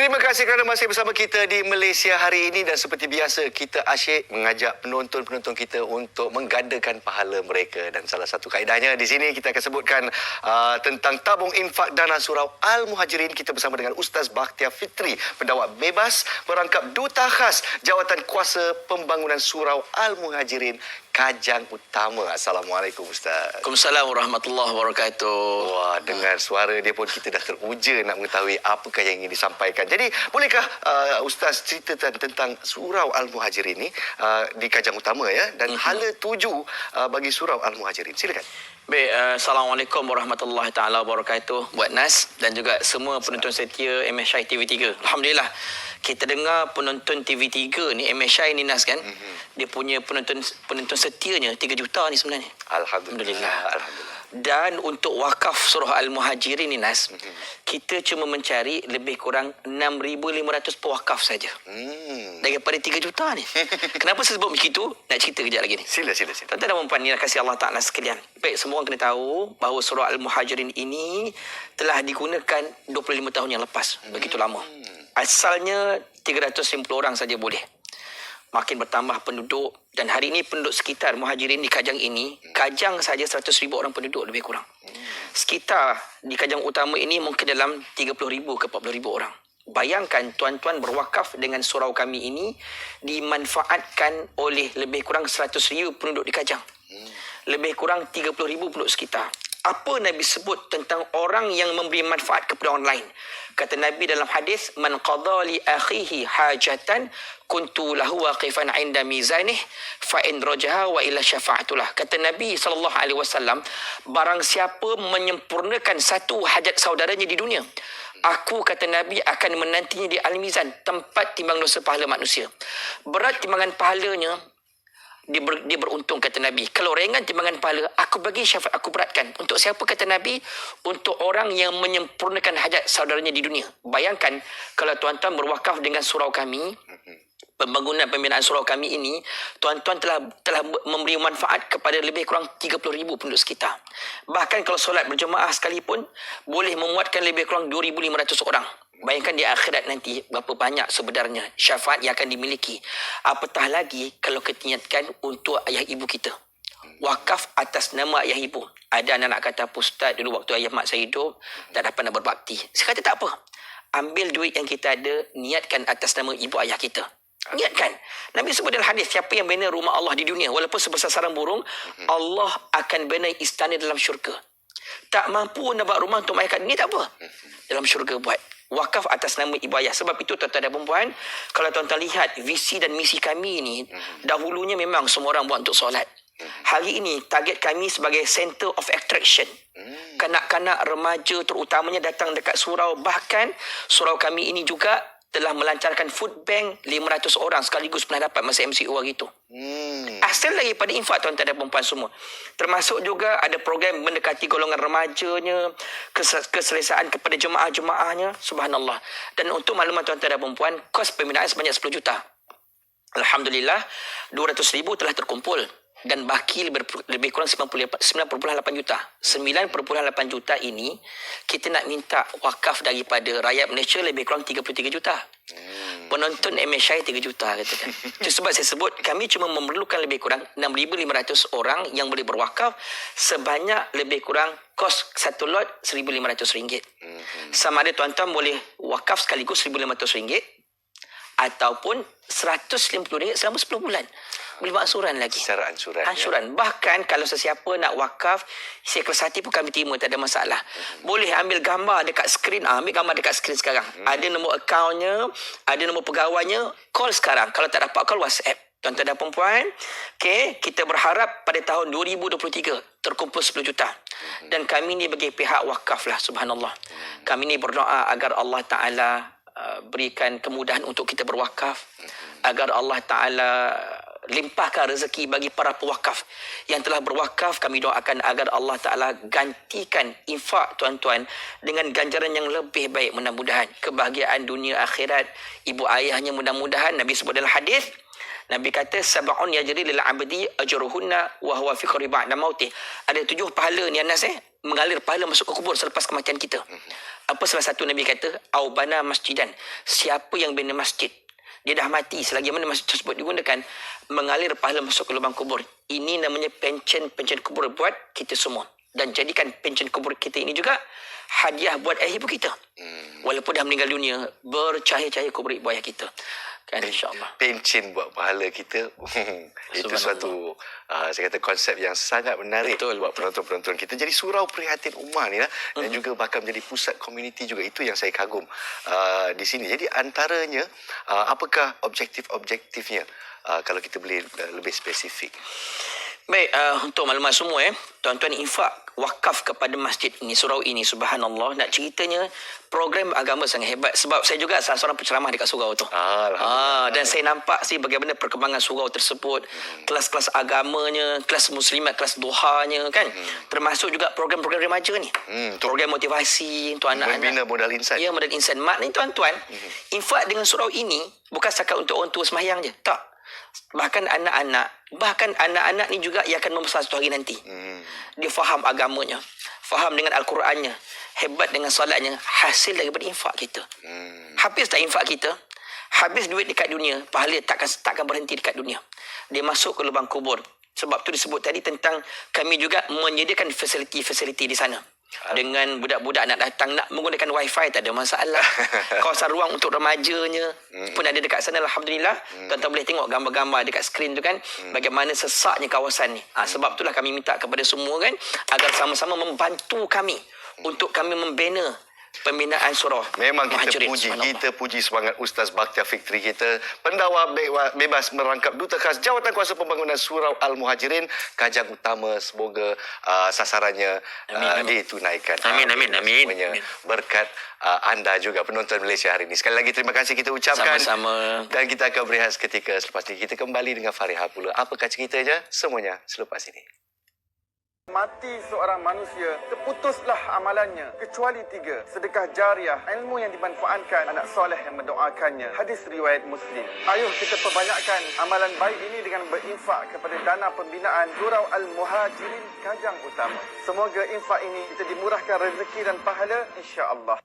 Terima kasih kerana masih bersama kita di Malaysia hari ini, dan seperti biasa kita asyik mengajak penonton-penonton kita untuk menggandakan pahala mereka, dan salah satu kaedahnya di sini kita akan sebutkan tentang tabung infak dana surau Al-Muhajirin. Kita bersama dengan Ustaz Bakhtiar Fitri, pendakwa bebas merangkap duta khas Jawatan Kuasa Pembangunan Surau Al-Muhajirin Kajang Utama. Assalamualaikum Ustaz. Waalaikumsalam warahmatullahi wabarakatuh. Wah, dengar suara dia pun kita dah teruja nak mengetahui apakah yang ingin disampaikan. Jadi, bolehkah Ustaz ceritakan tentang Surau Al-Muhajirin ini di Kajang Utama ya, dan hala tuju bagi Surau Al-Muhajirin. Silakan. Baik, Assalamualaikum warahmatullahi taala wabarakatuh buat Nas dan juga semua penonton setia MSI TV3. Alhamdulillah, kita dengar penonton TV3 ni, MSI ni Nas kan, dia punya penonton setianya 3 juta ni sebenarnya. Alhamdulillah. Alhamdulillah. Dan untuk wakaf surah Al-Muhajirin ni Nas, kita cuma mencari lebih kurang 6,500 pewakaf saja. Daripada 3 juta ni. Kenapa saya sebut begitu? Nak cerita kejap lagi ni. Sila. Tuan-tuan dan puan-puan, ni kasih Allah Ta'ala sekalian. Baik, semua orang kena tahu bahawa surah Al-Muhajirin ini telah digunakan 25 tahun yang lepas. Begitu lama. Asalnya 350 orang saja boleh. Makin bertambah penduduk, dan hari ini penduduk sekitar Muhajirin di Kajang ini, Kajang saja 100,000 orang penduduk lebih kurang. Sekitar di Kajang Utama ini mungkin dalam 30,000 ke 40,000 orang. Bayangkan tuan-tuan berwakaf dengan surau kami ini dimanfaatkan oleh lebih kurang 100,000 penduduk di Kajang. Lebih kurang 30,000 penduduk sekitar. Apa Nabi sebut tentang orang yang memberi manfaat kepada orang lain? Kata Nabi dalam hadis, man qadha li akhihi hajatan kuntu lahu waqifan 'inda mizanih fa in rajaha wa illa syafa'atulah. Kata Nabi SAW, barang siapa menyempurnakan satu hajat saudaranya di dunia, aku, kata Nabi, akan menantinya di Al-Mizan, tempat timbang dosa pahala manusia. Berat timbangan pahalanya, dia beruntung, kata Nabi. Kalau ringan timbangan pahala, aku bagi syafaat, aku beratkan. Untuk siapa, kata Nabi? Untuk orang yang menyempurnakan hajat saudaranya di dunia. Bayangkan kalau tuan-tuan berwakaf dengan surau kami, pembangunan pembinaan surau kami ini, tuan-tuan telah memberi manfaat kepada lebih kurang 30,000 penduduk sekitar. Bahkan kalau solat berjemaah sekalipun, boleh memuatkan lebih kurang 2,500 orang. Bayangkan di akhirat nanti berapa banyak sebenarnya syafaat yang akan dimiliki. Apatah lagi kalau kita niatkan untuk ayah ibu kita. Wakaf atas nama ayah ibu. Ada anak-anak kata, Ustaz, dulu waktu ayah mak saya hidup, tak dapat nak berbakti. Saya kata tak apa. Ambil duit yang kita ada, niatkan atas nama ibu ayah kita. Niatkan. Nabi sebut dalam hadis, siapa yang bina rumah Allah di dunia, walaupun sebesar sarang burung, Allah akan bina istana dalam syurga. Tak mampu nak buat rumah untuk mayat ni, tak apa. Dalam syurga buat. Wakaf atas nama ibu ayah. Sebab itu tuan-tuan dan perempuan, kalau tuan-tuan lihat visi dan misi kami ni, dahulunya memang semua orang buat untuk solat. Hari ini target kami sebagai center of attraction. Kanak-kanak remaja terutamanya datang dekat surau. Bahkan surau kami ini juga telah melancarkan food bank 500 orang sekaligus pernah dapat masa MCO hari itu. Asal daripada infak tuan-tuan dan perempuan semua. Termasuk juga ada program mendekati golongan remajanya, keselesaan kepada jemaah-jemaahnya. Subhanallah. Dan untuk maklumat tuan-tuan dan perempuan, kos pembinaan sebanyak 10 juta. Alhamdulillah, 200,000 telah terkumpul. Dan baki lebih kurang 9.8 juta. 9.8 juta ini kita nak minta wakaf daripada rakyat Malaysia lebih kurang 33 juta. Penonton MSI 3 juta katakan. Sebab saya sebut kami cuma memerlukan lebih kurang 6,500 orang yang boleh berwakaf sebanyak lebih kurang kos satu lot RM1,500. Sama ada tuan-tuan boleh wakaf sekaligus RM1,500 ataupun RM150 selama 10 bulan. Boleh buat ansuran lagi. Secara ansuran. Ya? Bahkan kalau sesiapa nak wakaf, seikhlas hati pun kami terima, tak ada masalah. Boleh ambil gambar dekat skrin. Ambil gambar dekat skrin sekarang. Ada nombor akaunnya, ada nombor pegawainya. Call sekarang. Kalau tak dapat call, WhatsApp. Tuan-tuan dan perempuan, okay, kita berharap pada tahun 2023 terkumpul 10 juta. Dan kami ni bagi pihak wakaf lah, subhanallah. Kami ni berdoa agar Allah Ta'ala berikan kemudahan untuk kita berwakaf. Agar Allah Ta'ala limpahkan rezeki bagi para pewakaf yang telah berwakaf. Kami doakan agar Allah Ta'ala gantikan infak tuan-tuan dengan ganjaran yang lebih baik, mudah-mudahan kebahagiaan dunia akhirat ibu ayahnya, mudah-mudahan. Nabi sebut dalam hadis, Nabi kata sab'un yajri lil 'abdi ajruhunna wa huwa fi qabri ba'da mautih. Ada 7 pahala ni Anas mengalir pahala masuk ke kubur selepas kematian kita. Apa salah satu Nabi kata? Au bana masjidan. Siapa yang bina masjid, dia dah mati selagi mana masjid tersebut digunakan, mengalir pahala masuk ke lubang kubur. Ini namanya pencen kubur buat kita semua. Dan jadikan pencen kubur kita ini juga hadiah buat ayah ibu kita. Walaupun dah meninggal dunia, bercahaya-cahaya kubur ibu ayah kita. Kan, insyaAllah. Pencen buat pahala kita. Itu suatu saya kata konsep yang sangat menarik. Betul, buat penonton-penonton kita. Jadi surau prihatin Umar ni lah. Dan juga bakal menjadi pusat komuniti juga. Itu yang saya kagum di sini. Jadi antaranya apakah objektifnya kalau kita boleh lebih spesifik? Baik, untuk maklumat semua tuan-tuan, infak wakaf kepada masjid ini, surau ini, subhanallah, nak ceritanya program agama sangat hebat. Sebab saya juga salah seorang penceramah dekat surau tu. Dan saya nampak bagaimana perkembangan surau tersebut, kelas-kelas agamanya, kelas muslimat, kelas duhanya kan. Termasuk juga program-program remaja ni. Program motivasi untuk anak-anak. Membina modal insan. Ya, modal insan. Maknanya tuan-tuan, infak dengan surau ini bukan setakat untuk orang tua sembahyang je. Tak. Bahkan anak-anak ni juga ia akan membesar satu hari nanti. Dia faham agamanya, faham dengan Al-Qurannya, hebat dengan solatnya, hasil daripada infak kita. Habis tak infak kita, habis duit dekat dunia, pahala takkan berhenti dekat dunia. Dia masuk ke lubang kubur. Sebab tu disebut tadi tentang kami juga menyediakan fasiliti-fasiliti di sana. Dengan budak-budak nak datang, nak menggunakan wifi, tak ada masalah. Kawasan ruang untuk remajanya pun ada dekat sana, alhamdulillah. Tuan-tuan boleh tengok gambar-gambar dekat skrin tu kan, bagaimana sesaknya kawasan ni. Sebab itulah kami minta kepada semua kan, agar sama-sama membantu kami untuk kami membina pembinaan surau. Memang kita puji semangat Ustaz Bakhtiar Fikri kita, pendakwa bebas merangkap Duta Khas Jawatan Kuasa Pembangunan Surau Al-Muhajirin, Kajang Utama. Semoga sasarannya ditunaikan. Amin. Semuanya berkat anda juga penonton Malaysia hari ini. Sekali lagi terima kasih kita ucapkan. Sama-sama. Dan kita akan berehat seketika selepas ini. Kita kembali dengan Fariha pula. Apakah ceritanya? Semuanya selepas ini. Mati seorang manusia, terputuslah amalannya kecuali 3. Sedekah jariah, ilmu yang dimanfaatkan, anak soleh yang mendoakannya. Hadis riwayat Muslim. Ayuh kita perbanyakkan amalan baik ini dengan berinfak kepada dana pembinaan Surau Al-Muhajirin Kajang Utama. Semoga infak ini kita dimurahkan rezeki dan pahala, insya-Allah.